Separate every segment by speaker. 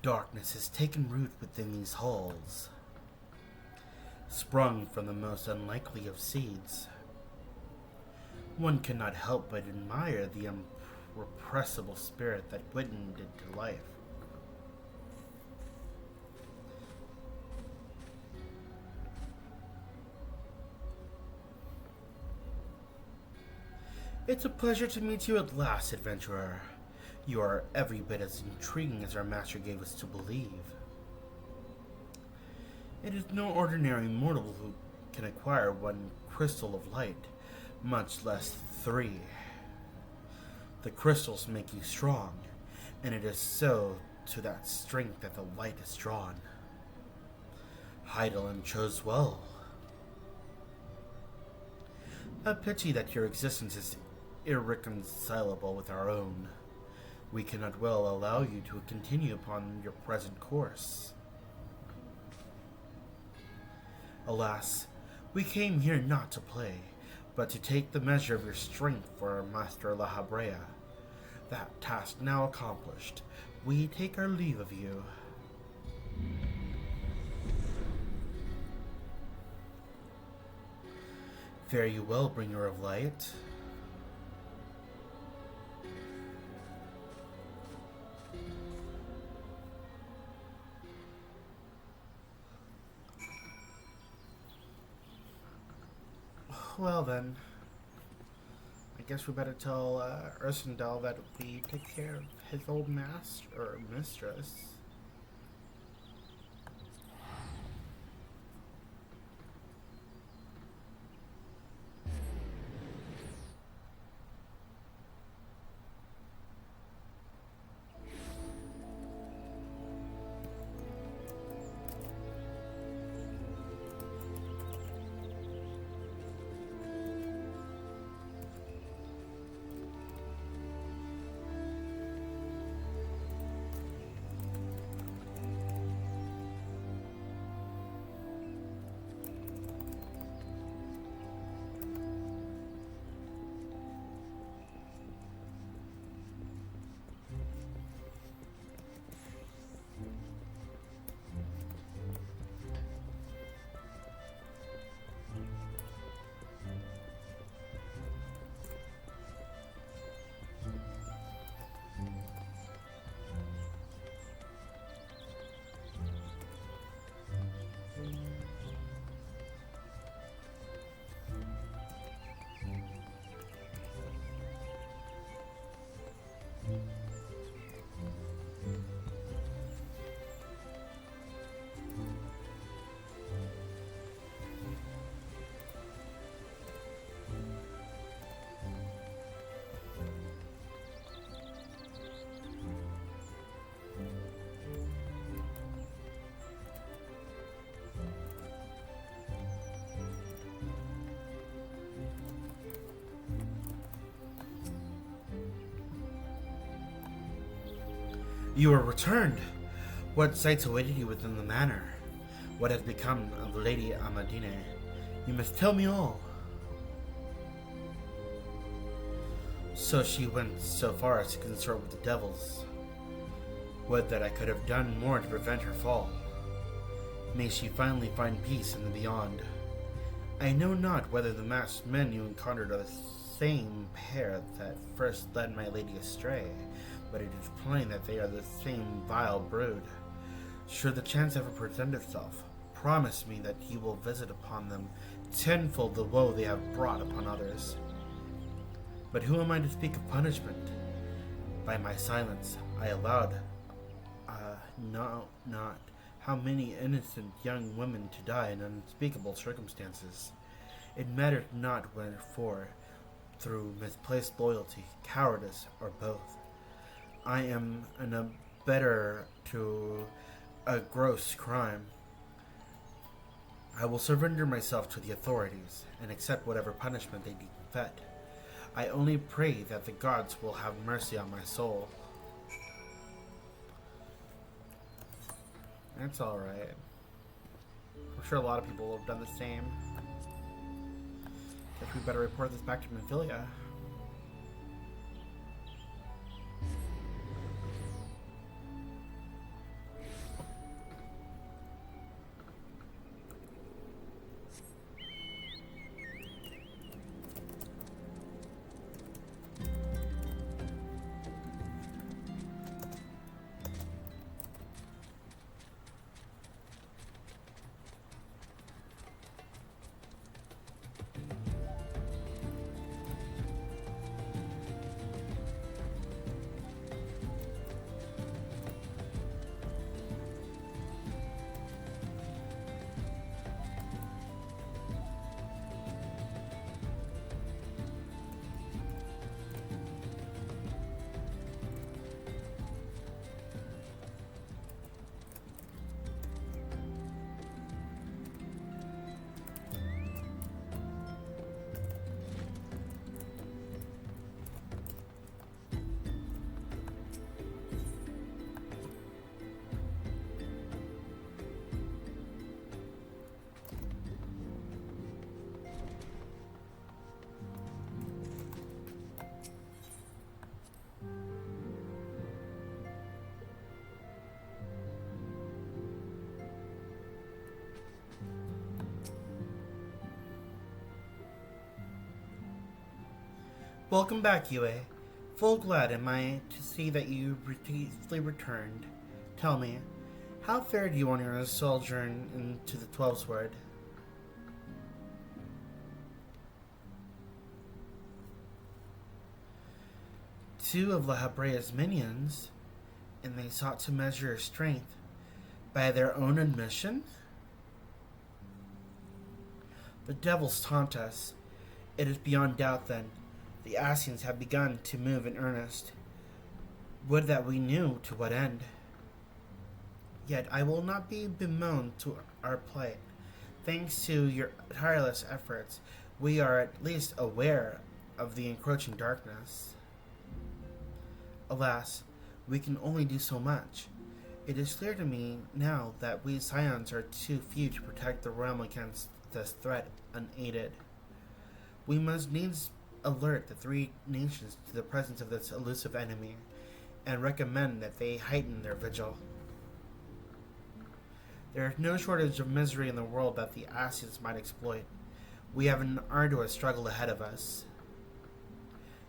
Speaker 1: Darkness has taken root within these halls, sprung from the most unlikely of seeds. One cannot help but admire the irrepressible spirit that quickened it to life. It's a pleasure to meet you at last, adventurer. You are every bit as intriguing as our master gave us to believe. It is no ordinary mortal who can acquire one crystal of light, much less 3. The crystals make you strong, and it is so to that strength that the light is drawn. Heidelin chose well. A pity that your existence is irreconcilable with our own. We cannot well allow you to continue upon your present course. Alas, we came here not to play, but to take the measure of your strength for our master La Habrea. That task now accomplished, we take our leave of you. Fare you well, bringer of light. Well then, I guess we better tell Ursendal that we take care of his old master or mistress. You are returned. What sights awaited you within the manor? What has become of Lady Amadine? You must tell me all. So she went so far as to consort with the devils. Would that I could have done more to prevent her fall. May she finally find peace in the beyond. I know not whether the masked men you encountered are the same pair that first led my lady astray, but it is plain that they are the same vile brood. Should the chance ever present itself, promise me that you will visit upon them tenfold the woe they have brought upon others. But who am I to speak of punishment? By my silence, I allowed, not how many innocent young women to die in unspeakable circumstances. It mattered not wherefore, through misplaced loyalty, cowardice, or both. I am an abettor to a gross crime. I will surrender myself to the authorities and accept whatever punishment they deem fit. I only pray that the gods will have mercy on my soul. That's alright. I'm sure a lot of people will have done the same. Guess we better report this back to Mephilia. Welcome back, Yue. Full glad am I to see that you safely returned. Tell me, how fared you on your sojourn into the 12 Sword? Two of La Habrea's minions, and they sought to measure your strength by their own admission? The devils taunt us. It is beyond doubt, then, the Scions have begun to move in earnest. Would that we knew to what end. Yet I will not be bemoaned to our plight. Thanks to your tireless efforts, we are at least aware of the encroaching darkness. Alas, we can only do so much. It is clear to me now that we Scions are too few to protect the realm against this threat unaided. We must needs alert the three nations to the presence of this elusive enemy, and recommend that they heighten their vigil. There is no shortage of misery in the world that the Scions might exploit. We have an arduous struggle ahead of us.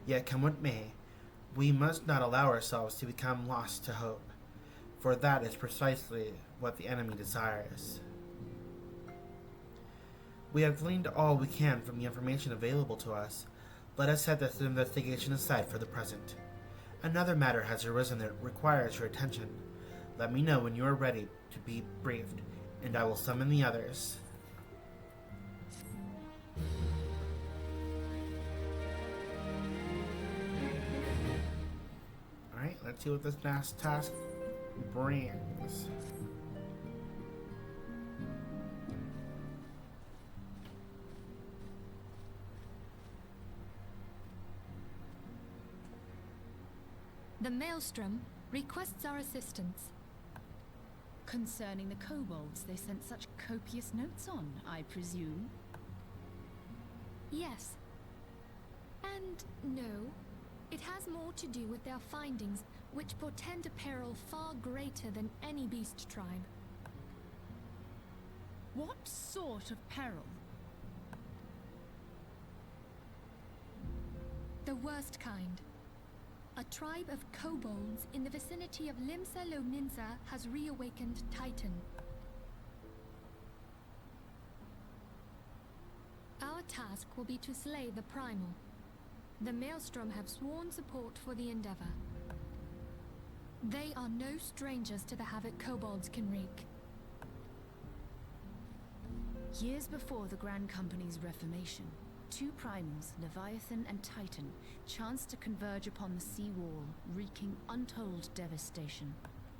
Speaker 1: Yet come what may, we must not allow ourselves to become lost to hope, for that is precisely what the enemy desires. We have gleaned all we can from the information available to us. Let us set this investigation aside for the present. Another matter has arisen that requires your attention. Let me know when you are ready to be briefed, and I will summon the others. Alright, let's see what this last task brings.
Speaker 2: The Maelstrom requests our assistance.
Speaker 3: Concerning the kobolds they sent such copious notes on, I presume?
Speaker 2: Yes. And no. It has more to do with their findings, which portend a peril far greater than any beast tribe.
Speaker 3: What sort of peril?
Speaker 2: The worst kind. A tribe of kobolds in the vicinity of Limsa has reawakened Titan. Our task will be to slay the primal. The Maelstrom have sworn support for the endeavor. They are no strangers to the havoc kobolds can wreak.
Speaker 3: Years before the Grand Company's reformation, two primals, Leviathan and Titan, chanced to converge upon the sea wall, wreaking untold devastation.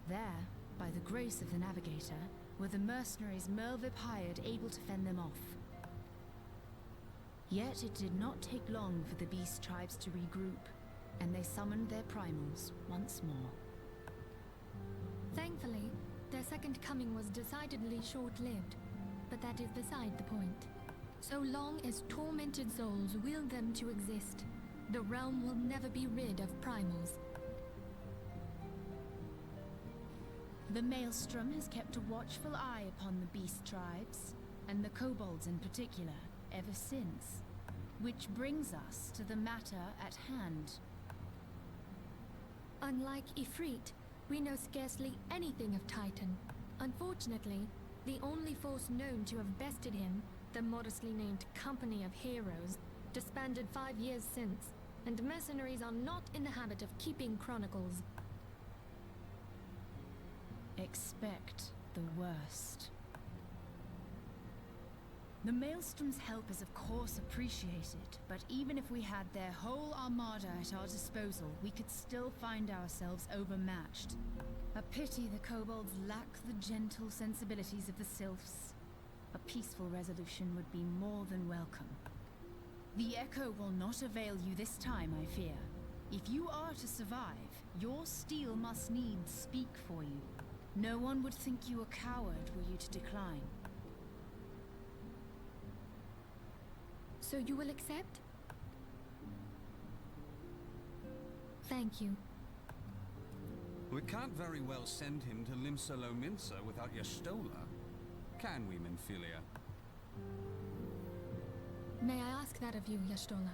Speaker 3: There, by the grace of the Navigator, were the mercenaries Mervip hired able to fend them off. Yet it did not take long for the beast tribes to regroup, and they summoned their primals once more.
Speaker 2: Thankfully, their second coming was decidedly short-lived, but that is beside the point. So long as tormented souls will them to exist, the realm will never be rid of primals.
Speaker 3: The Maelstrom has kept a watchful eye upon the beast tribes, and the kobolds in particular, ever since. Which brings us to the matter at hand.
Speaker 2: Unlike Ifrit, we know scarcely anything of Titan. Unfortunately, the only force known to have bested him, the modestly named Company of Heroes, disbanded 5 years since, and mercenaries are not in the habit of keeping chronicles.
Speaker 3: Expect the worst. The Maelstrom's help is of course appreciated, but even if we had their whole armada at our disposal, we could still find ourselves overmatched. A pity the kobolds lack the gentle sensibilities of the sylphs. A peaceful resolution would be more than welcome. The Echo will not avail you this time, I fear. If you are to survive, your steel must needs speak for you. No one would think you a coward were you to decline.
Speaker 2: So you will accept? Thank you.
Speaker 4: We can't very well send him to Limsa without Y'shtola, can we, Minfilia?
Speaker 2: May I ask that of you, Y'shtola?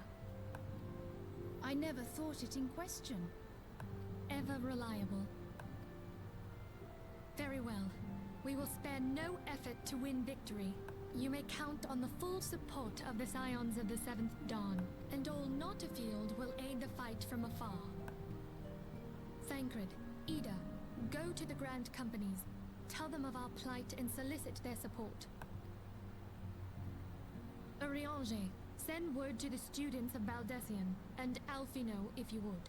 Speaker 3: I never thought it in question.
Speaker 2: Ever reliable. Very well. We will spare no effort to win victory. You may count on the full support of the Scions of the Seventh Dawn, and all not afield will aid the fight from afar. Thancred, Ida, go to the Grand Companies. Tell them of our plight and solicit their support. Urianger, send word to the students of Baldessian, and Alfino if you would.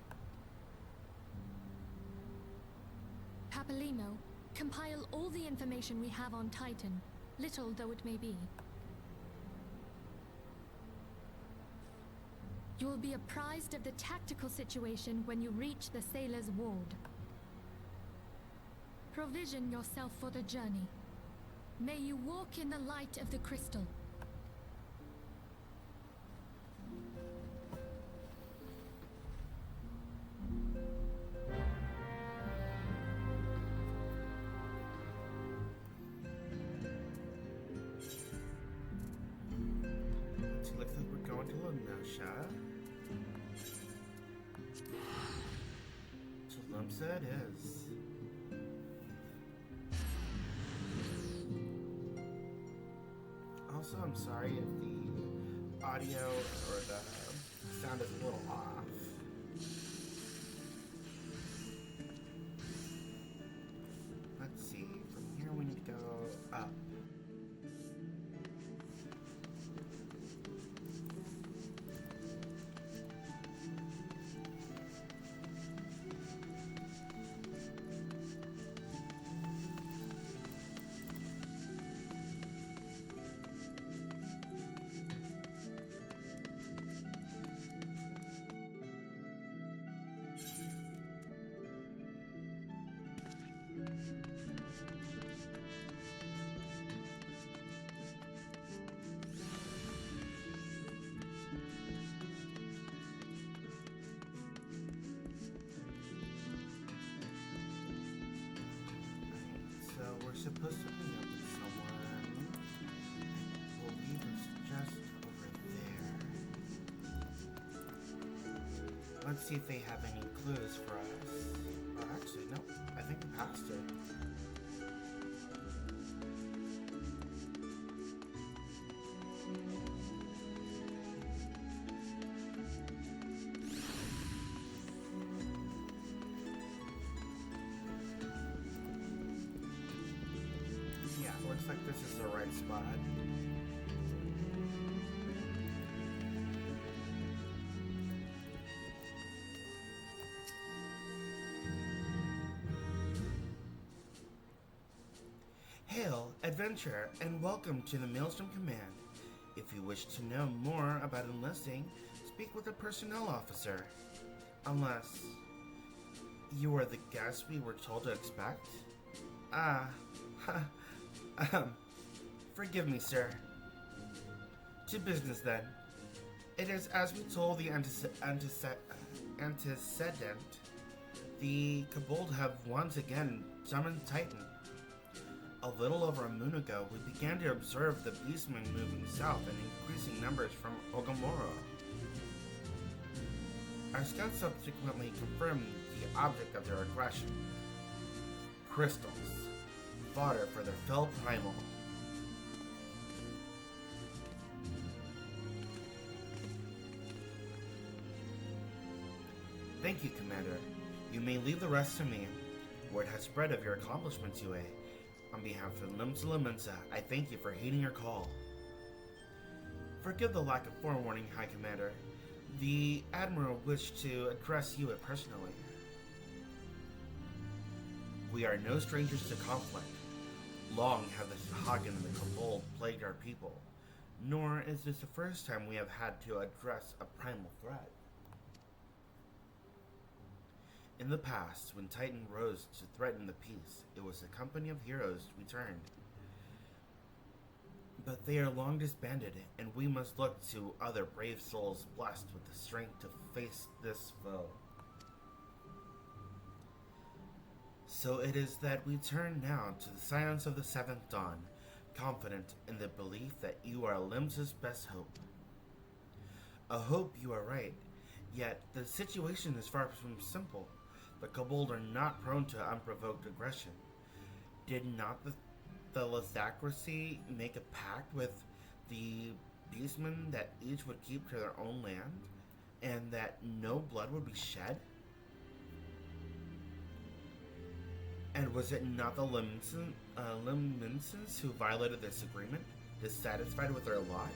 Speaker 2: Papalimo, compile all the information we have on Titan, little though it may be. You will be apprised of the tactical situation when you reach the Sailor's Ward. Provision yourself for the journey. May you walk in the light of the crystal.
Speaker 1: So it looks like we're going to Lenosha. To Limsa it is. Also, I'm sorry if the audio or the sound is a little off. Let's see, from here we need to go up. So we're supposed to meet up with someone. I believe it's just over there. Let's see if they have any clues for us. Or actually, no. I think we passed it. Looks like this is the right spot. Hail, adventurer, and welcome to the Maelstrom Command. If you wish to know more about enlisting, speak with a personnel officer. Unless you are the guest we were told to expect? Forgive me, sir. To business, then. It is as we told the antecedent. The Kobold have once again summoned Titan. A little over a moon ago, we began to observe the beastmen moving south in increasing numbers from Ogamoro. Our scouts subsequently confirmed the object of their aggression. Crystals. Fodder for their fell primal. Thank you, Commander. You may leave the rest to me. Word has spread of your accomplishments, Yue. On behalf of Limsa, I thank you for heeding your call. Forgive the lack of forewarning, High Commander. The Admiral wished to address you personally. We are no strangers to conflict. Long have the Hagen and the Kobold plagued our people, nor is this the first time we have had to address a primal threat. In the past, when Titan rose to threaten the peace, it was the company of heroes we turned. But they are long disbanded, and we must look to other brave souls blessed with the strength to face this foe. So it is that we turn now to the Scions of the Seventh Dawn, confident in the belief that you are Limsa's best hope. A hope, you are right, Yet, the situation is far from simple. The Kobold are not prone to unprovoked aggression. Did not the Lithacracy make a pact with the beastmen that each would keep to their own land, and that no blood would be shed? And was it not the Limensons who violated this agreement, dissatisfied with their lot?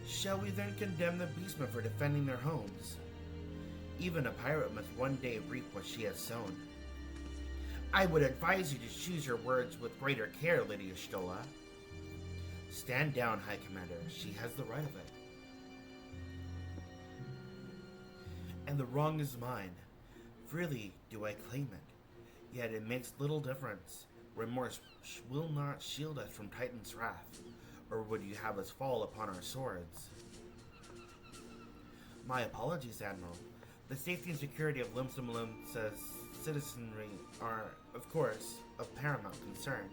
Speaker 1: Shall we then condemn the beastmen for defending their homes? Even a pirate must one day reap what she has sown. I would advise you to choose your words with greater care, Lady Y'shtola. Stand down, High Commander. She has the right of it. And the wrong is mine. Freely do I claim it. Yet it makes little difference. Remorse will not shield us from Titan's wrath. Or would you have us fall upon our swords? My apologies, Admiral. The safety and security of Limsa's citizenry are, of course, of paramount concern.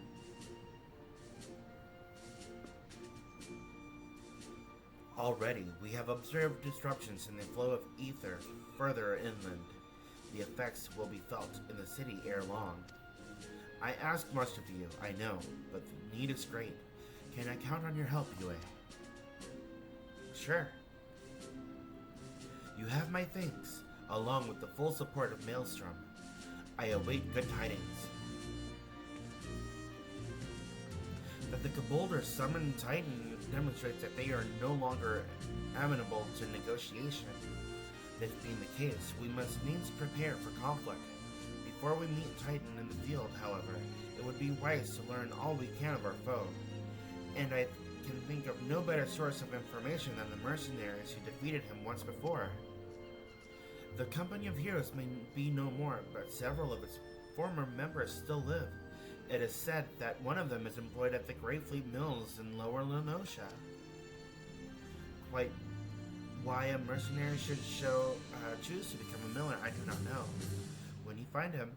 Speaker 1: Already, we have observed disruptions in the flow of ether further inland. The effects will be felt in the city ere long. I ask much of you, I know, but the need is great. Can I count on your help, Yue? Sure. You have my thanks, along with the full support of Maelstrom. I await good tidings. That the Kobold are summoned Titan demonstrates that they are no longer amenable to negotiation. This being the case, we must needs prepare for conflict. Before we meet Titan in the field, however, it would be wise to learn all we can of our foe. And I can think of no better source of information than the mercenaries who defeated him once before. The Company of Heroes may be no more, but several of its former members still live. It is said that one of them is employed at the Great Fleet Mills in Lower Lenosha. Quite why a mercenary should choose to become a miller, I do not know. When you find him,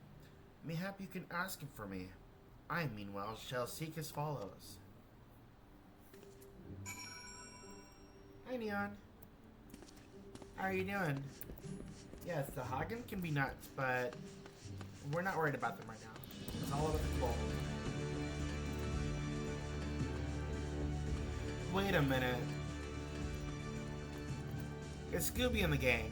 Speaker 1: mayhap you can ask him for me. I, meanwhile, shall seek as follows. Hi, Neon. How are you doing? Yes, the Hagen can be nuts, but we're not worried about them right now. It's all about the Kobold. Wait a minute. It's Scooby and the gang.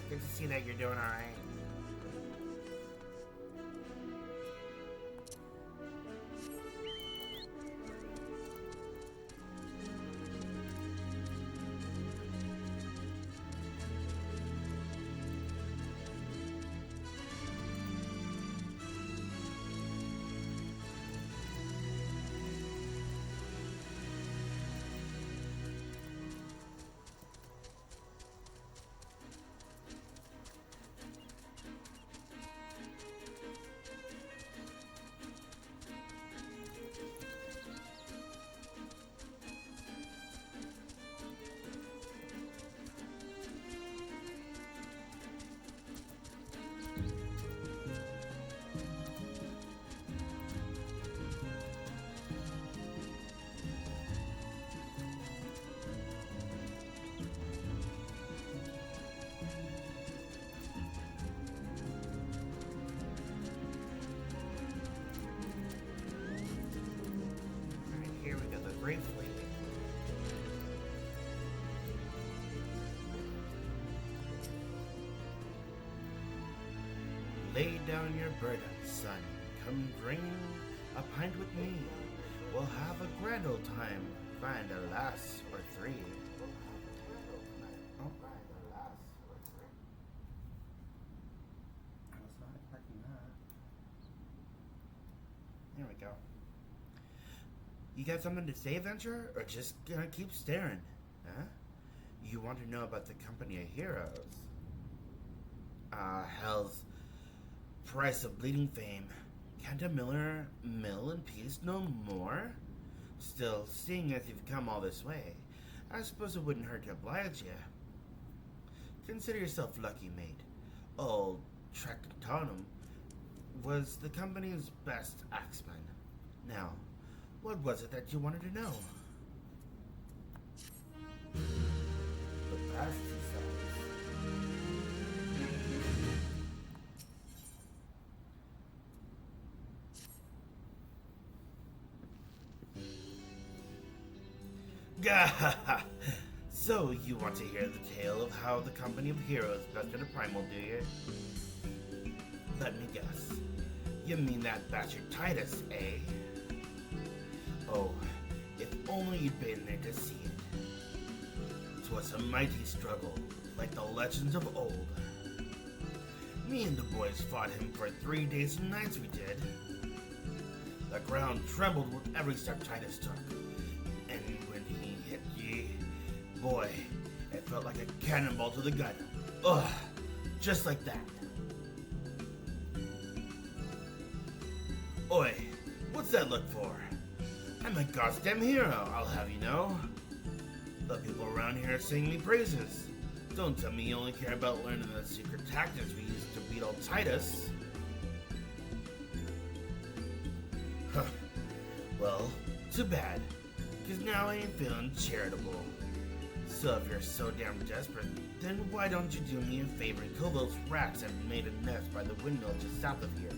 Speaker 1: Good to see that you're doing alright. Briefly. Lay down your burden, son. Come drink a pint with me. We'll have a grand old time. Find a lass or three. Oh. I was not expecting that. There we go. You got something to say, Venture? Or just gonna keep staring? Huh? You want to know about the Company of Heroes? Hell's price of bleeding fame. Can't a miller mill in peace no more? Still, seeing as you've come all this way, I suppose it wouldn't hurt to oblige you. Consider yourself lucky, mate. Old Tractanum was the company's best axeman. Now, what was it that you wanted to know? The past, he says. So, you want to hear the tale of how the company of heroes bested a primal, do you? Let me guess. You mean that bastard Tidus, eh? Oh, if only you'd been there to see it. 'Twas a mighty struggle, like the legends of old. Me and the boys fought him for 3 days and nights we did. The ground trembled with every step Tidus took, and when he hit ye, boy, it felt like a cannonball to the gut. Ugh, just like that. Oi, what's that look for? I'm a goddamn hero, I'll have you know. The people around here sing me praises. Don't tell me you only care about learning the secret tactics we used to beat old Tidus. Huh. Well, too bad, because now I ain't feeling charitable. So if you're so damn desperate, then why don't you do me a favor and kill those rats that made a nest by the windmill just south of here?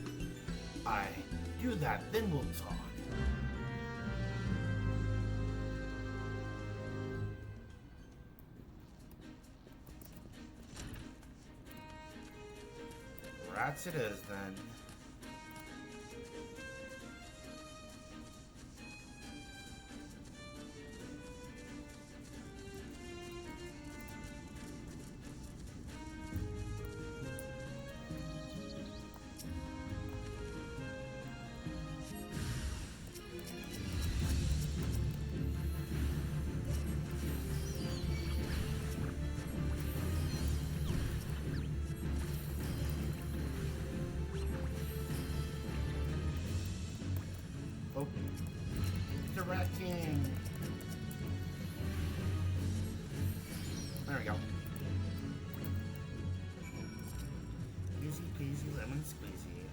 Speaker 1: Aye, do that, then we'll talk. Rats it is, then. Directing. There we go. Easy peasy lemon squeezy.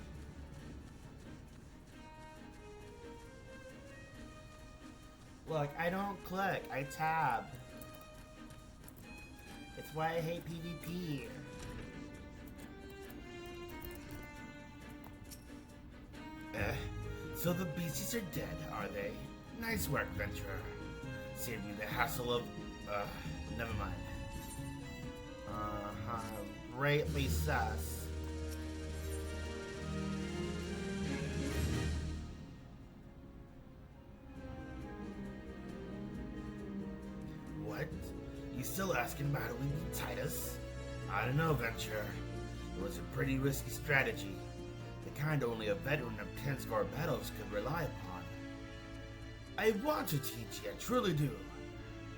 Speaker 1: Look, I don't click, I tab. It's why I hate PvP. So the beasties are dead, are they? Nice work, Venturer. Saved me the hassle of, never mind. Greatly sus. What? You still asking about how we beat Tidus? I don't know, Venturer. It was a pretty risky strategy. The kind only a veteran of 10-score battles could rely upon. I want to teach you, I truly do.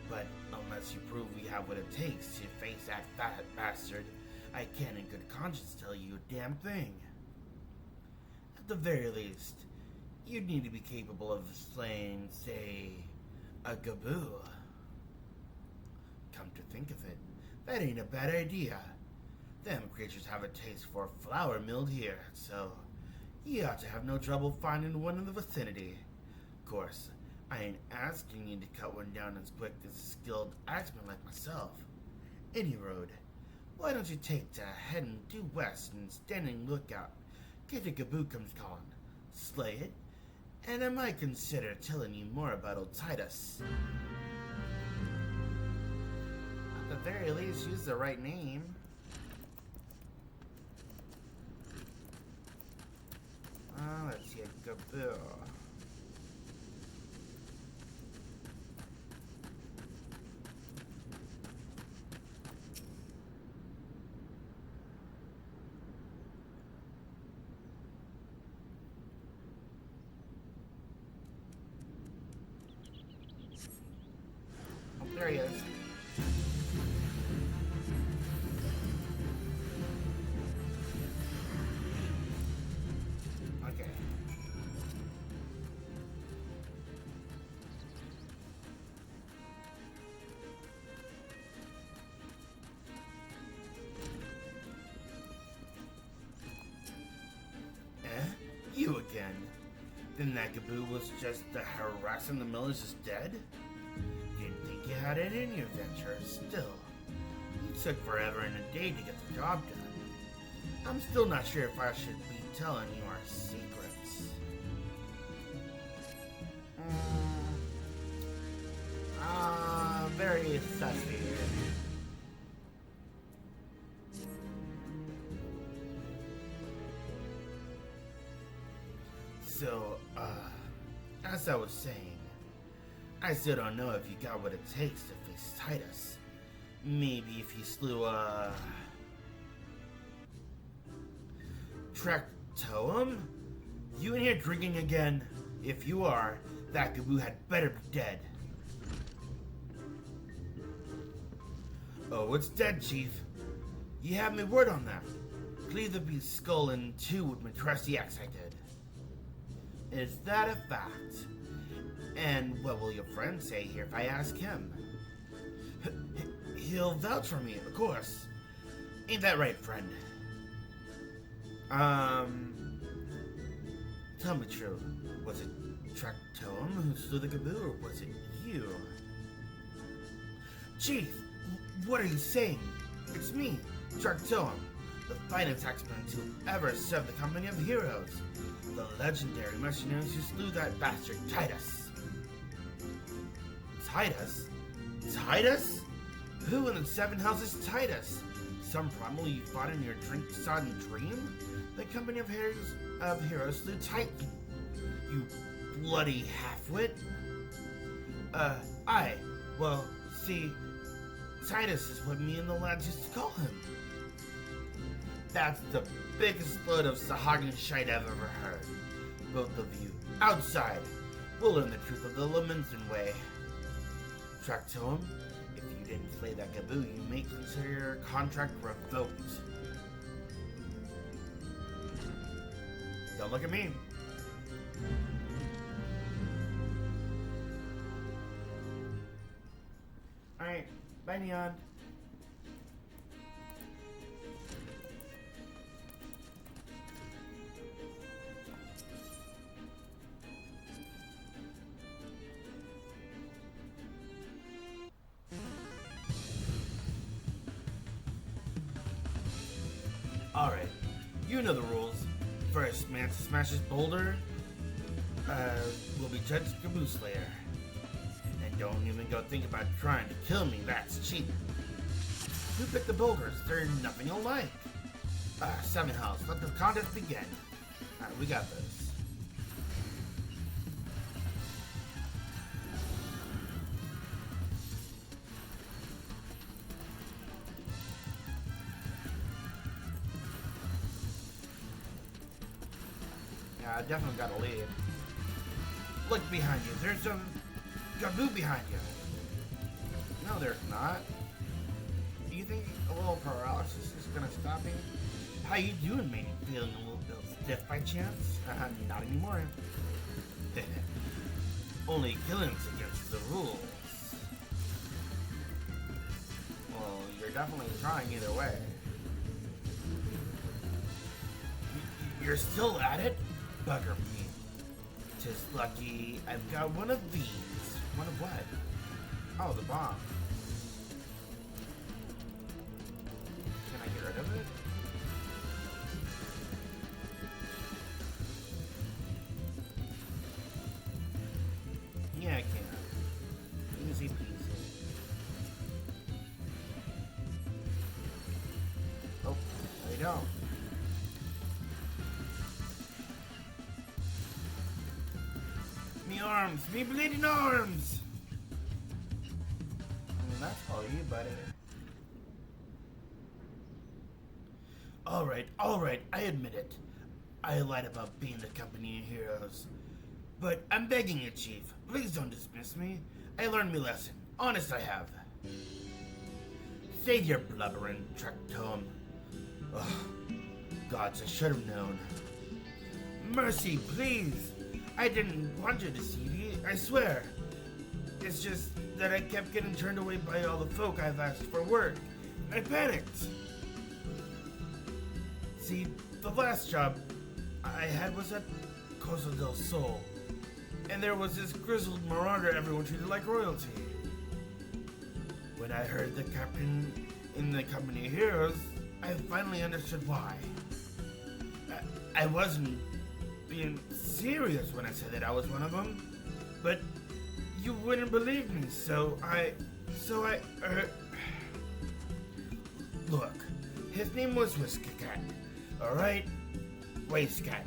Speaker 1: But unless you prove we have what it takes to face that fat bastard, I can't in good conscience tell you a damn thing. At the very least, you'd need to be capable of slaying, say, a Gaboo. Come to think of it, that ain't a bad idea. Them creatures have a taste for flour milled here, so you ought to have no trouble finding one in the vicinity. Of course, I ain't asking you to cut one down as quick as a skilled axeman like myself. Any road. Why don't you take to heading due west and standing lookout? Get the Gaboo comes calling, slay it, and I might consider telling you more about old Tidus. At the very least, use the right name. Let's see, a Gaboo. Oh, there he is. Then that Gaboo was just harassing the millers is dead? Didn't think you had it in you, Venture. Still, it took forever and a day to get the job done. I'm still not sure if I should be telling you our secrets. Very sussy. So, as I was saying, I still don't know if you got what it takes to face Tidus. Maybe if you slew, Tractoem? You in here drinking again? If you are, that Gaboo had better be dead. Oh, it's dead, Chief. You have me word on that. Cleave the beast's skull in two with my trusty axe I did. Is that a fact? And what will your friend say here if I ask him? He'll vouch for me, of course. Ain't that right, friend? Tell me true. Was it Tractoem who slew the Gaboo, or was it you? Chief, what are you saying? It's me, Tractoem, the finest axeman to ever serve the company of heroes. The legendary mercenaries who slew that bastard Tidus. Tidus? Tidus? Who in the seven hells is Tidus? Some primal you fought in your drink-sodden dream? The company of heroes slew Titan. You bloody half-wit. Well, see, Tidus is what me and the lads used to call him. That's the biggest load of Sahagin shite I've ever heard. Both of you, outside. We'll learn the truth of the Laminson way. Tractoem, if you didn't slay that Gaboo, you may consider your contract revoked. Don't look at me. Alright, bye Neon. Alright, you know the rules. First man to smash his boulder will be judged Gaboo Slayer. And don't even go think about trying to kill me, that's cheap. You pick the boulders, they're nothing alike. Seven hells, let the contest begin. Alright, we got this. I definitely got a lead. Look behind you. There's some Gaboo behind you. No, there's not. Do you think a little paralysis is gonna stop me? How you doing, mate? Feeling a little bit stiff by chance? Not anymore. Only killing's against the rules. Well, you're definitely trying either way. You're still at it? Bugger me. 'Tis lucky I've got one of these. One of what? Oh, the bomb. Can I get rid of it? Yeah, I can. Easy peasy. Oh, I don't. Me arms! Me bleeding arms! That's all you, buddy. Alright, I admit it. I lied about being the company of heroes. But I'm begging you, Chief. Please don't dismiss me. I learned me lesson. Honest I have. Save your blubbering, Tractoem. Ugh. Gods, I should have known. Mercy, please! I didn't want to deceive you, I swear. It's just that I kept getting turned away by all the folk I've asked for work. I panicked. See, the last job I had was at Costa del Sol, and there was this grizzled marauder everyone treated like royalty. When I heard the captain in the company of heroes, I finally understood why. I wasn't being serious when I said that I was one of them, but you wouldn't believe me, so I, look, his name was Whiskey Cat, alright? Waste Cat.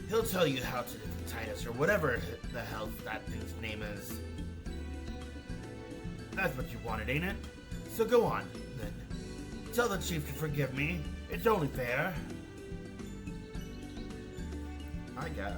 Speaker 1: He'll tell you how to defeat Tidus, or whatever the hell that thing's name is. That's what you wanted, ain't it? So go on, then. Tell the chief to forgive me. It's only fair. I guess.